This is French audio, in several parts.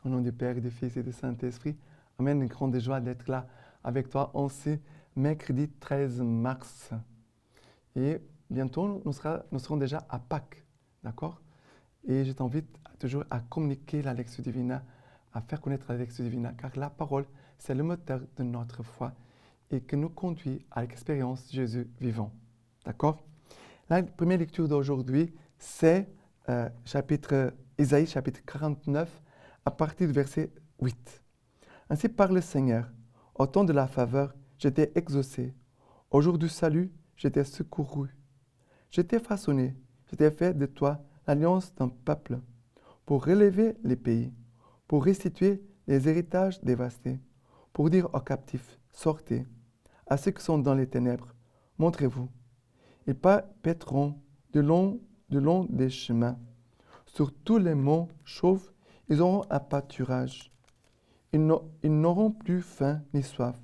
Au nom du Père, du Fils et du Saint-Esprit. Amen. Une grande joie d'être là avec toi en ce mercredi 13 mars. Et bientôt, nous serons déjà à Pâques. D'accord? Et je t'invite toujours à communiquer la lecture divine, à faire connaître la lecture divine, car la parole, c'est le moteur de notre foi et qui nous conduit à l'expérience de Jésus vivant. D'accord? La première lecture d'aujourd'hui, c'est Isaïe chapitre 49, à partir du verset 8. Ainsi parle le Seigneur, au temps de la faveur, je t'ai exaucé. Au jour du salut, je t'ai secouru. Je t'ai façonné, je t'ai fait de toi l'alliance d'un peuple, pour relever les pays, pour restituer les héritages dévastés, pour dire aux captifs, sortez, à ceux qui sont dans les ténèbres, montrez-vous. Ils paîtront de long des chemins. Sur tous les monts chauves, ils auront un pâturage. Ils n'auront plus faim ni soif.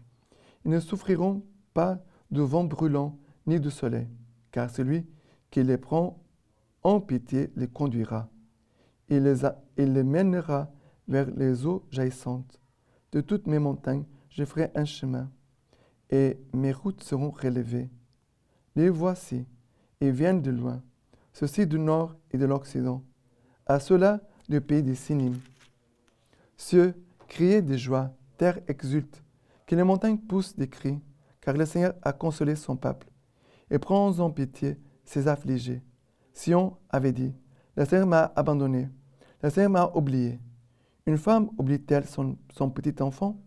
Ils ne souffriront pas de vent brûlant ni de soleil, car celui qui les prend en pitié les conduira. Il les mènera vers les eaux jaillissantes. De toutes mes montagnes, je ferai un chemin, et mes routes seront relevées. Les voici, ils viennent de loin, ceux-ci du nord et de l'occident, à ceux-là du pays des Sinim. Cieux, criez de joie, terre exulte, que les montagnes poussent des cris, car le Seigneur a consolé son peuple, et prend en pitié ses affligés. Sion avait dit, le Seigneur m'a abandonné, le Seigneur m'a oublié. Une femme oublie-t-elle son petit enfant?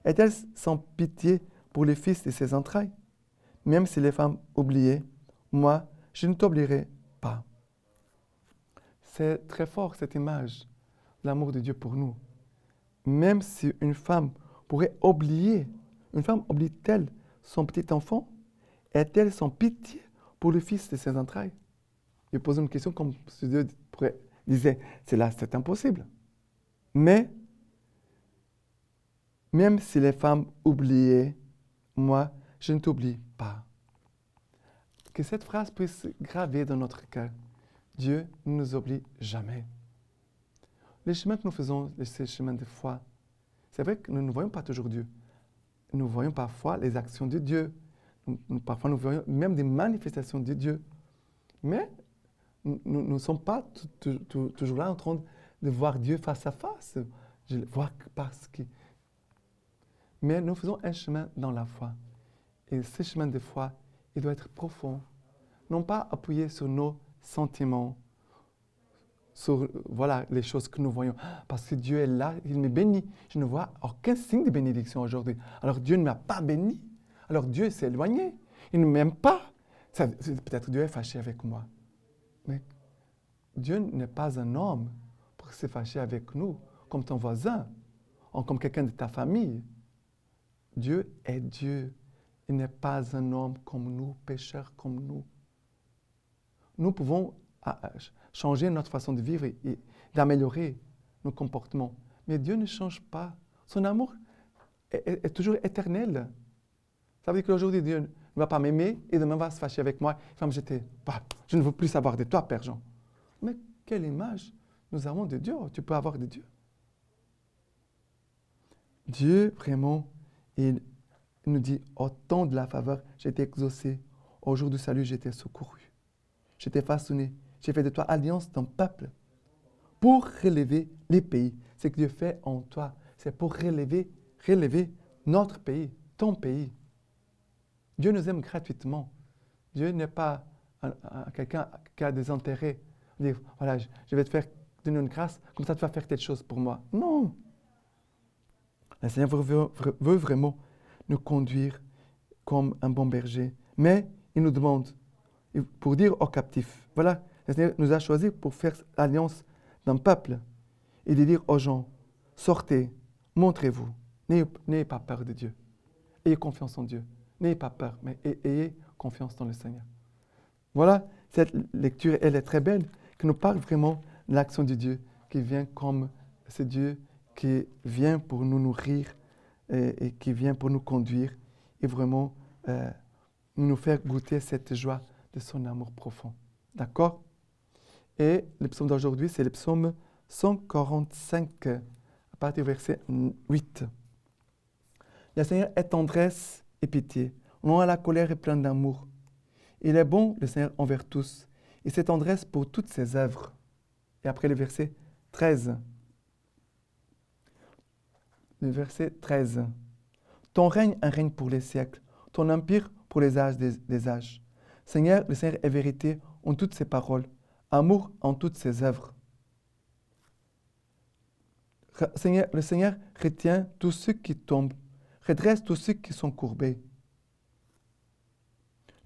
Est-elle sans pitié pour les fils de ses entrailles? Même si les femmes oubliaient, moi, je ne t'oublierai pas. C'est très fort cette image, l'amour de Dieu pour nous. Même si une femme pourrait oublier, une femme oublie-t-elle son petit enfant? Est-elle sans pitié pour le fils de ses entrailles? Je pose une question comme si Dieu disait, c'est impossible. Mais, même si les femmes oubliaient, moi, je ne t'oublie pas. Que cette phrase puisse graver dans notre cœur. Dieu ne nous oublie jamais. Les chemins que nous faisons, ces chemins de foi, c'est vrai que nous ne voyons pas toujours Dieu. Nous voyons parfois les actions de Dieu. Parfois, nous voyons même des manifestations de Dieu. Mais nous ne sommes pas toujours là en train de voir Dieu face à face. Je le vois parce que... Mais nous faisons un chemin dans la foi. Et ce chemin de foi, il doit être profond. Non pas appuyé sur nos sentiments, sur les choses que nous voyons. Parce que Dieu est là, il me bénit. Je ne vois aucun signe de bénédiction aujourd'hui. Alors Dieu ne m'a pas béni. Alors Dieu s'est éloigné. Il ne m'aime pas. Peut-être Dieu est fâché avec moi. Mais Dieu n'est pas un homme pour se fâcher avec nous, comme ton voisin, ou comme quelqu'un de ta famille. Dieu est Dieu. Il n'est pas un homme comme nous, pécheurs comme nous. Nous pouvons changer notre façon de vivre et d'améliorer nos comportements. Mais Dieu ne change pas. Son amour est toujours éternel. Ça veut dire qu'aujourd'hui, Dieu ne va pas m'aimer et demain va se fâcher avec moi. Il va me jeter. Je ne veux plus savoir de toi, Père Jean. Mais quelle image nous avons de Dieu? Tu peux avoir de Dieu. Dieu, vraiment, il nous dit, au temps de la faveur, j'ai été exaucé. Au jour du salut, j'ai été secouru. Je t'ai façonné. J'ai fait de toi alliance d'un peuple. Pour relever les pays. Ce que Dieu fait en toi, c'est pour relever notre pays, ton pays. Dieu nous aime gratuitement. Dieu n'est pas quelqu'un qui a des intérêts. Dire, voilà, je vais te faire donner une grâce, comme ça tu vas faire telle chose pour moi. Non. Le Seigneur veut vraiment nous conduire comme un bon berger. Mais il nous demande, pour dire aux captifs, voilà, le Seigneur nous a choisis pour faire l'alliance d'un peuple et de dire aux gens, sortez, montrez-vous, n'ayez pas peur de Dieu. Ayez confiance en Dieu. N'ayez pas peur, mais ayez confiance dans le Seigneur. Voilà, cette lecture, elle est très belle, qui nous parle vraiment de l'action de Dieu, qui vient comme ce Dieu qui vient pour nous nourrir et qui vient pour nous conduire et vraiment nous faire goûter cette joie de son amour profond. D'accord? Et le psaume d'aujourd'hui, c'est le psaume 145, à à partir du verset 8. Le Seigneur est tendresse et pitié, non à la colère et plein d'amour. Il est bon, le Seigneur, envers tous, et ses tendresses pour toutes ses œuvres. Et après le verset 13. Le verset 13. Ton règne, un règne pour les siècles, ton empire pour les âges des âges. Seigneur, le Seigneur est vérité en toutes ses paroles, amour en toutes ses œuvres. Seigneur, le Seigneur retient tous ceux qui tombent, redresse tous ceux qui sont courbés.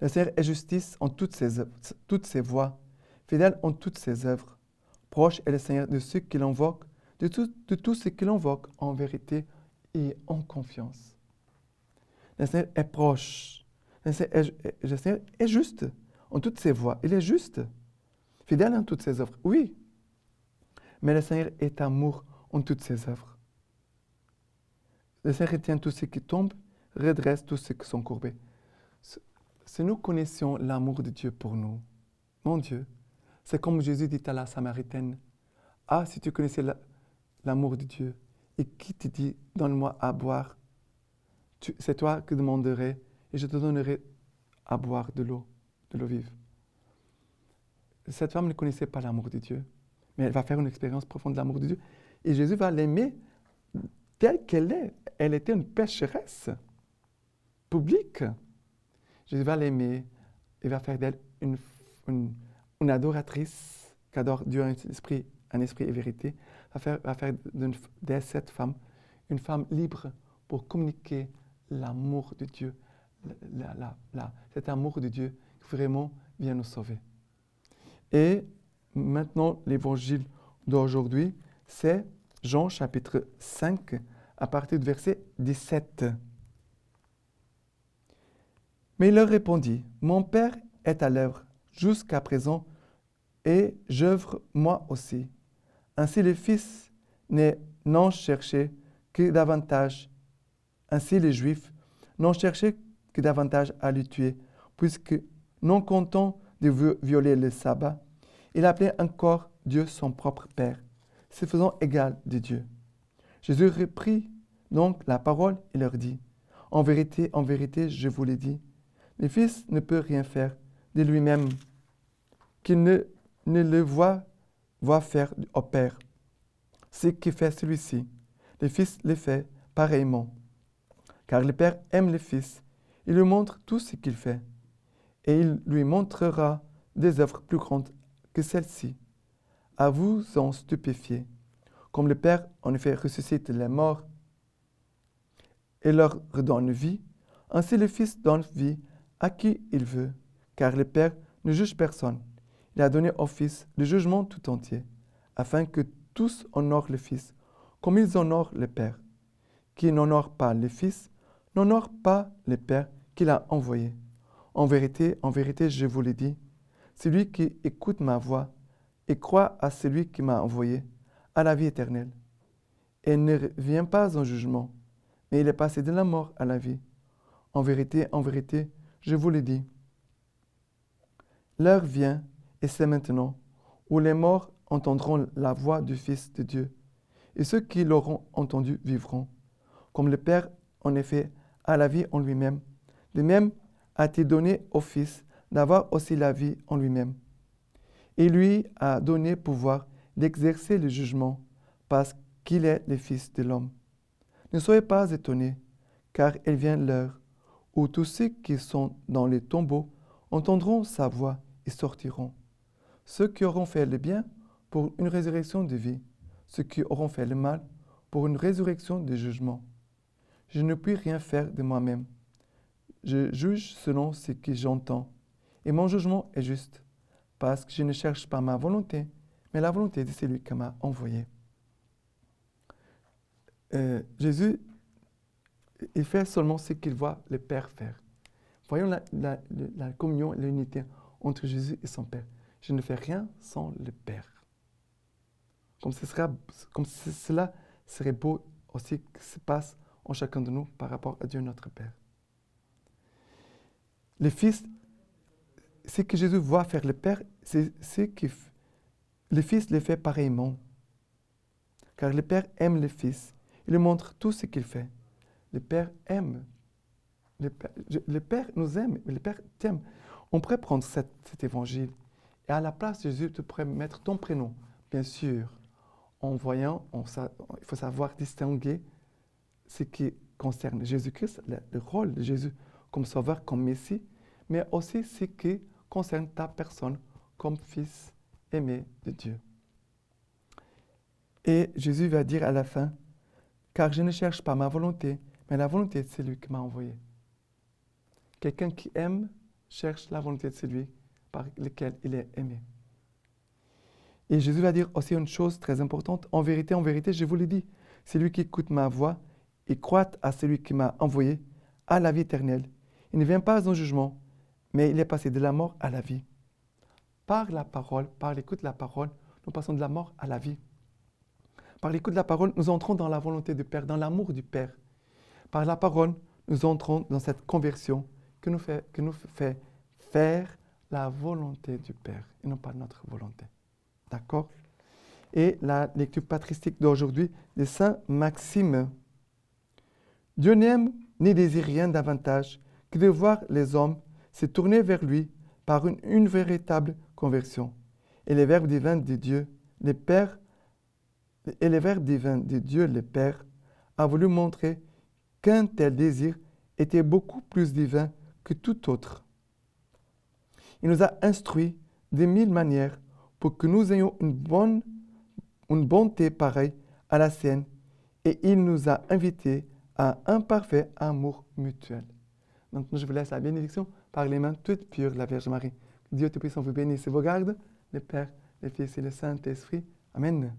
Le Seigneur est justice en toutes ses voies, fidèle en toutes ses œuvres. Proche est le Seigneur de ceux qui l'invoquent, de tous ceux qui l'invoquent en vérité et en confiance. Le Seigneur est proche. Le Seigneur est juste en toutes ses voies. Il est juste, fidèle en toutes ses œuvres. Oui, mais le Seigneur est amour en toutes ses œuvres. Le Seigneur retient tous ceux qui tombent, redresse tous ceux qui sont courbés. Si nous connaissions l'amour de Dieu pour nous, mon Dieu, c'est comme Jésus dit à la Samaritaine, « Ah, si tu connaissais l'amour de Dieu, et qui te dit, donne-moi à boire, c'est toi qui demanderais, et je te donnerai à boire de l'eau vive. » Cette femme ne connaissait pas l'amour de Dieu, mais elle va faire une expérience profonde de l'amour de Dieu. Et Jésus va l'aimer telle qu'elle est. Elle était une pécheresse publique. Jésus va l'aimer et va faire d'elle une adoratrice qui adore Dieu en esprit et vérité. Va faire de cette femme une femme libre pour communiquer l'amour de Dieu. Cet amour de Dieu qui vraiment vient nous sauver. Et maintenant, l'évangile d'aujourd'hui, c'est Jean chapitre 5, à partir du verset 17. Mais il leur répondit, « Mon Père est à l'œuvre jusqu'à présent, et j'œuvre moi aussi. Ainsi les Fils n'ont cherché que davantage, ainsi les Juifs n'ont cherché que davantage à le tuer, puisque, non content de violer le sabbat, il appelait encore Dieu son propre Père, se faisant égal de Dieu. Jésus reprit donc la parole et leur dit, « En vérité, je vous l'ai dit, le Fils ne peut rien faire de lui-même, qu'il ne le voit faire au Père. Ce que fait celui-ci, le Fils le fait pareillement. Car le Père aime le Fils, il lui montre tout ce qu'il fait, et il lui montrera des œuvres plus grandes que celles-ci, à vous en stupéfier. Comme le Père en effet ressuscite les morts et leur redonne vie, ainsi le Fils donne vie à qui il veut, car le Père ne juge personne. Il a donné au Fils le jugement tout entier, afin que tous honorent le Fils, comme ils honorent le Père. Qui n'honore pas le Fils, n'honore pas le Père qui l'a envoyé. En vérité, je vous le dis, celui qui écoute ma voix et croit à celui qui m'a envoyé, a la vie éternelle. Et ne vient pas en jugement, mais il est passé de la mort à la vie. En vérité, je vous le dis. L'heure vient, et c'est maintenant, où les morts entendront la voix du Fils de Dieu, et ceux qui l'auront entendu vivront. Comme le Père, en effet, a la vie en lui-même, de même a-t-il donné au Fils d'avoir aussi la vie en lui-même. Et lui a donné pouvoir d'exercer le jugement, parce qu'il est le Fils de l'homme. Ne soyez pas étonnés, car il vient l'heure où tous ceux qui sont dans les tombeaux entendront sa voix et sortiront. Ceux qui auront fait le bien pour une résurrection de vie, ceux qui auront fait le mal pour une résurrection de jugement. Je ne puis rien faire de moi-même. Je juge selon ce que j'entends, et mon jugement est juste, parce que je ne cherche pas ma volonté, mais la volonté de celui qui m'a envoyé. Jésus, il fait seulement ce qu'il voit le Père faire. Voyons la communion, l'unité entre Jésus et son Père. Je ne fais rien sans le Père. Comme cela serait beau aussi que se passe en chacun de nous par rapport à Dieu notre Père. Le Fils, ce que Jésus voit faire le Père, c'est ce que le Fils le fait pareillement. car le Père aime le Fils. Il lui montre tout ce qu'il fait. Le Père aime. Le Père nous aime, le Père t'aime. On pourrait prendre cet évangile et à la place de Jésus, tu pourrais mettre ton prénom, bien sûr. En voyant, il faut savoir distinguer ce qui concerne Jésus-Christ, le rôle de Jésus comme sauveur, comme Messie, mais aussi ce qui concerne ta personne comme fils aimé de Dieu. Et Jésus va dire à la fin, « Car je ne cherche pas ma volonté, mais la volonté de celui qui m'a envoyé. » Quelqu'un qui aime cherche la volonté de celui par lequel il est aimé. Et Jésus va dire aussi une chose très importante, « En vérité, je vous le dis, celui qui écoute ma voix et croit à celui qui m'a envoyé, a la vie éternelle. Il ne vient pas en jugement, mais il est passé de la mort à la vie. » Par la parole, par l'écoute de la parole, nous passons de la mort à la vie. Par l'écoute de la parole, nous entrons dans la volonté du Père, dans l'amour du Père. Par la parole, nous entrons dans cette conversion qui nous fait faire la volonté du Père et non pas notre volonté. D'accord? Et la lecture patristique d'aujourd'hui de Saint Maxime. Dieu n'aime ni désire rien davantage que de voir les hommes se tourner vers lui par une véritable conversion. Et les verbes divins de Dieu, le Père, a voulu montrer qu'un tel désir était beaucoup plus divin que tout autre. Il nous a instruits de 1000 manières pour que nous ayons une bonté pareille à la sienne, et il nous a invités à un parfait amour mutuel. Maintenant, je vous laisse la bénédiction par les mains toutes pures de la Vierge Marie. Dieu Tout-Puissant vous bénisse et vous garde, le Père, le Fils et le Saint-Esprit. Amen.